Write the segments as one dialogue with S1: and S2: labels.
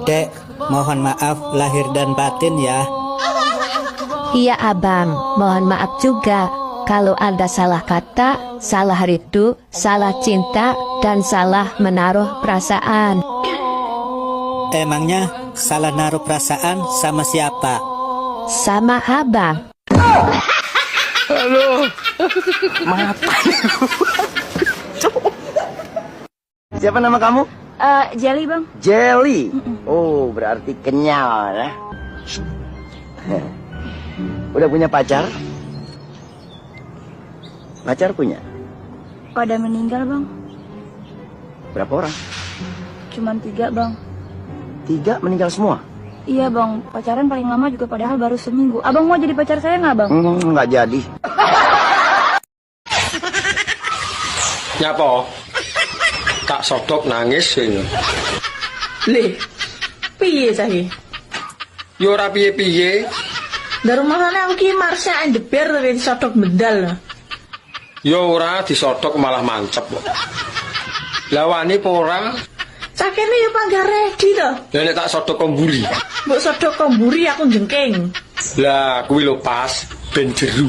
S1: Dek, mohon maaf lahir dan batin ya.
S2: Iya abang, mohon maaf juga kalau ada salah kata, salah rindu, salah cinta, dan salah menaruh perasaan.
S1: Emangnya salah naruh perasaan sama siapa?
S2: Sama abang.
S3: Halo, mata.
S4: Siapa nama kamu?
S5: Jelly bang.
S4: Jelly. Oh, berarti kenyal ya. Udah punya pacar? Pacar punya?
S5: Pada meninggal bang.
S4: Berapa orang?
S5: Cuman 3 bang.
S4: 3 meninggal semua?
S5: Iya bang, pacaran paling lama juga padahal baru seminggu. Abang mau jadi pacar saya nggak bang?
S4: Nggak jadi.
S3: Nyapa? Tak sodok nangis ini.
S6: Lih, piye sahi?
S3: Yo ora piye-piye.
S6: Dari mana aku ki Marsha and the Bear dari sodok bedal.
S3: Yo ora disodok malah mancep kok. Lah wani apa ora?
S6: Sakene yo panggah ready to.
S3: Lah nek tak sodok komburi.
S6: Mbok sodok komburi aku jengking.
S3: Lah kuwi lho pas ben jeru.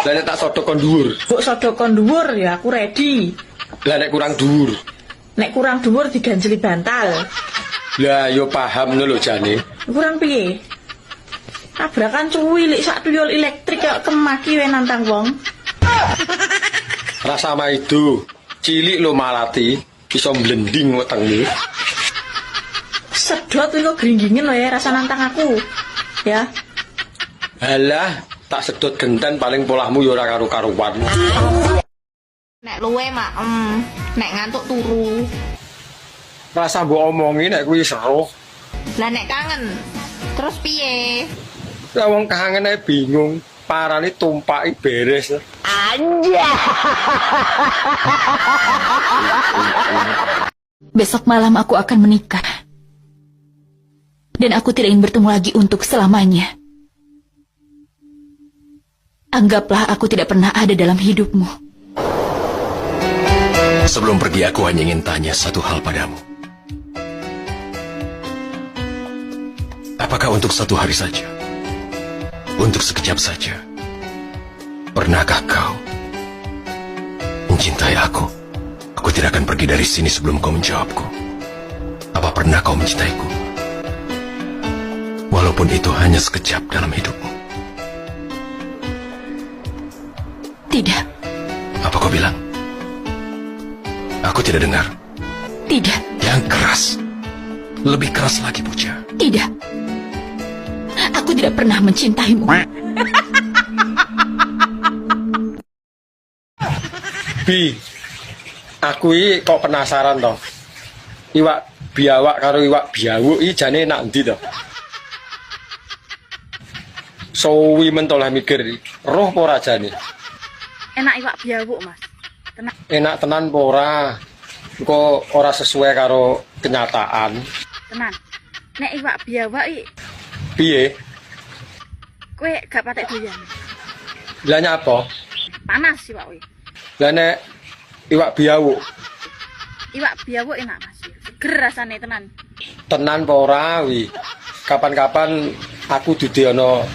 S3: Lah nek tak sodok kon dhuwur.
S6: Mbok sodok kon dhuwur ya aku ready.
S3: Lah nek kurang dhuwur.
S6: Nek kurang dhuwur diganjeli bantal.
S3: Lah yo paham ngono lho jane.
S6: Kurang piye? Tabrakan cuwilik sak tuyul elektrik kok kemaki we nantang wong.
S3: Rasa maido, cilik lo malati, iso blending wetengmu.
S6: Sedot kok gringgingin lo ya rasa nantang aku. Ya.
S3: Halah, tak sedot gentan paling polahmu yo ora karo-karuan.
S7: Nek luwe maem, nek ngantuk turu.
S3: Rasa mbok omongi nek kuwi seru.
S7: Lah nek kangen, terus piye?
S3: Lah wong kangen ae bingung, parane tumpaki beres.
S8: Besok malam aku akan menikah. Dan aku tidak ingin bertemu lagi untuk selamanya. Anggaplah aku tidak pernah ada dalam hidupmu.
S9: Sebelum pergi aku hanya ingin tanya satu hal padamu. Apakah untuk satu hari saja? Untuk sekejap saja? Pernahkah kau mencintai aku? Aku tidak akan pergi dari sini sebelum kau menjawabku. Apa pernah kau mencintaiku? Walaupun itu hanya sekejap dalam hidupmu.
S8: Tidak.
S9: Apa kau bilang? Aku tidak dengar.
S8: Tidak.
S9: Yang keras. Lebih keras lagi, Puja.
S8: Tidak. Aku tidak pernah mencintaimu.
S3: Bi, aku iki kok penasaran toh. Iwak biawak karo iwak biawuk iki jane enak ndi toh? Sowi mentolah mikir, roh apa ora jane?
S5: Enak iwak biawuk mas.
S3: Enak tenan apa ora? Kok ora sesuai karo kenyataan.
S5: Tenan. Nek iwak biawak
S3: Piye?
S5: kue gak patek doyan.
S3: Lah nyapa?
S5: Panas iwak kuwi.
S3: Lah nek iwak biawuk
S5: Iwak biawuk enak mas. Seger rasane tenan.
S3: tenan apa ora wi? Kapan-kapan aku dideono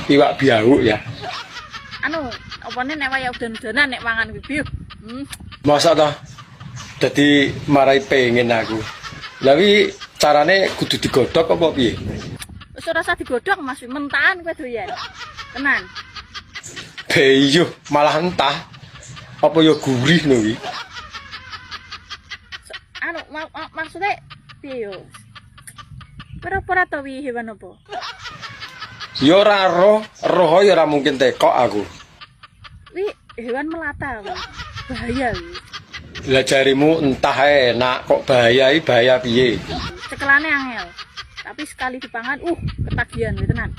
S3: iwak biawuk ya.
S5: Anu, opone nek waya udan-udanan nek mangan kuwi.
S3: Masa toh? Dadi marai pengen aku. Lah wi carane kudu digodhog apa piye?
S5: Wis ora usah digodhog mas, mentahan kowe doyan. Tenan.
S3: Beyo malah entah. Apa ya gurih lho wi?
S5: Anu maksudnya piye yo? Ora to wi hewan apa?
S3: Ya ora roh ya ora mungkin tekok aku.
S5: Wi hewan melata wi. Bahaya wi.
S3: Lah jarimu entah enak kok bahaya piye?
S5: Cekelane angel. Tapi sekali dipangan ketagihan wi tenan.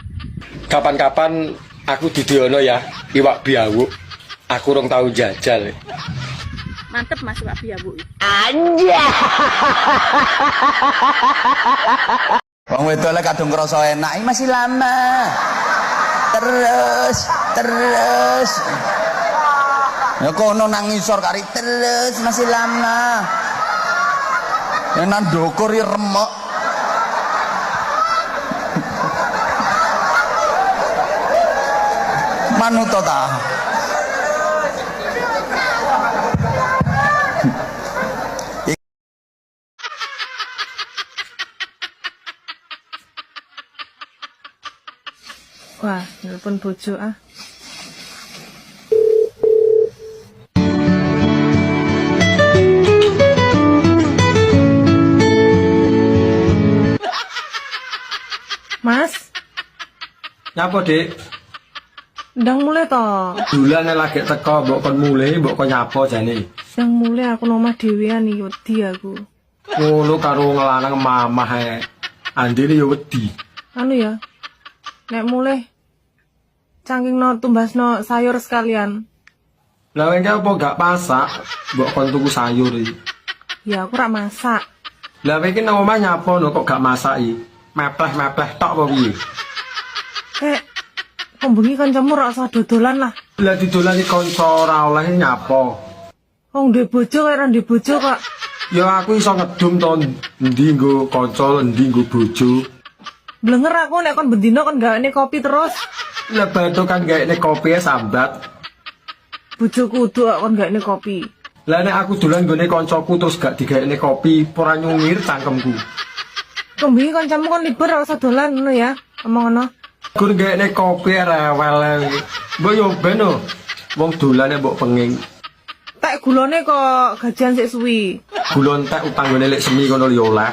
S3: Kapan-kapan aku dideono ya iwak biawuk. Aku rong tahu jajal.
S5: Mantep mas iwak biawuk.
S4: Wong wedok lek kadung ngrasa enak iki masih lama. Terus. Ya kono nang ngisor kari terus masih lama. Nang ndukur ya remek. Manut to ta.
S6: Wah, nelpon bojo ah. Mas,
S3: Nyapa, Dik?
S6: ndang mulai to.
S3: Bulane lagi teko, mbok kon mulai, mbok kon nyapa jane.
S6: Ndang mulai aku nang omah dhewean iki wedi aku.
S3: Ngono karo ngelanang mamah ae. Andine ya wedi.
S6: Anu ya. Nek mulai cangkingno tumbasno sayur sekalian.
S3: Lah engke apa gak masak, mbok kon tuku sayur iki.
S6: Ya aku rak masak.
S3: Lah iki nang omah nyapa no kok gak masak iki? Mepleh-mepleh tok apa piye?
S6: Pembengi kancamu rak usah dodolan lah.
S3: Lah didolani kanca ora oleh nyapa.
S6: Wong ndek bojo kaya ora ndek bojo kok.
S3: Ya aku iso ngedum to endi nggo kanca, endi nggo bojo.
S6: Blenger aku nek kon bendino kon gawene kopi terus.
S3: Lah batu kan gawene kopi sambat.
S6: Bojoku kudu kon gawene kopi.
S3: Lah nek aku dolan nggone kancaku terus gak digawene kopi, ora nyungir cangkemku.
S6: Pembengi kancamu kon libur ora usah dolan ngono ya. Omong ngono.
S3: Gur gawene kopi rewel. Mbok yo ben no. Wong dolane mbok penging.
S6: Tak gulone kok gajian sik suwi.
S3: Gula entek utang nggone lek semi kono yo oleh.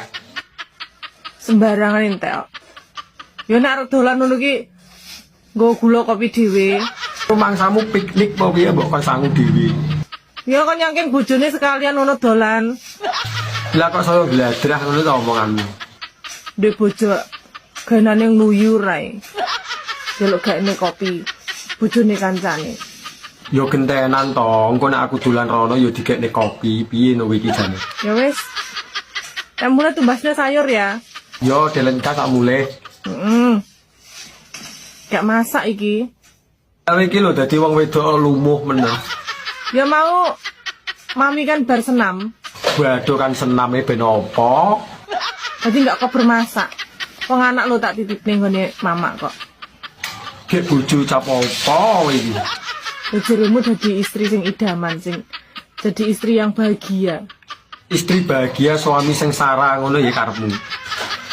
S6: Sembarangan entek. Yo nek arep dolan ngono ki nggo gula kopi dhewe.
S3: Rumangsamu piknik mau piye mbok kon sangu dhewe.
S6: Ya kon nyangking bojone sekalian ngono dolan.
S3: Lah kok saya gladrah ngono to omonganmu.
S6: Ndek bojo ganane nguyur ae. Delok gakne kopi. Bojone kancane.
S3: Yo gentenan to, engko nek aku dolan rono yo digekne kopi, piye no iki jane.
S6: Ya wis. Nek mulai tumbasnya sayur ya.
S3: Yo delen ka sak mulih.
S6: Gak masak iki.
S3: Lah iki lho dadi wong wedok lumuh meneh.
S6: Ya mau mami kan bar senam.
S3: Waduh kan sename ben apa?
S6: Jadi gak kok bermasak. Wong anak lo tak titip ning gone mama kok.
S3: Gek bojo cap apa iki?
S6: Bojoremu jadi istri sing idaman sing jadi istri yang bahagia.
S3: Istri bahagia, suami sengsara ngono ya karepmu.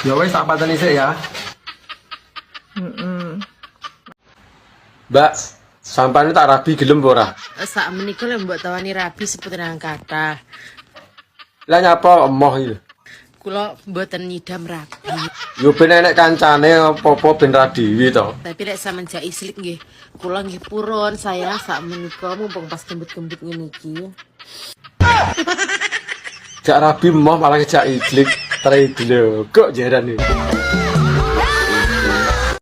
S3: Ya wis tak pateni sik ya. Mbak, sampane tak rabi gelem ora?
S7: Sak menika lek mbok tawani rabi seperti nang kathah.
S3: Lah nyapa emoh iki?
S7: Kula mboten nyidam rabi.
S3: Yo ben enek kancane apa-apa ben ra dhewe to.
S7: Tapi lek sampean jak islik nggih, kula nggih purun saya sak menika mumpung pas kembut-kembut ngene iki.
S3: Jak rabi emoh malah jak islik, tre dulu kok jarane.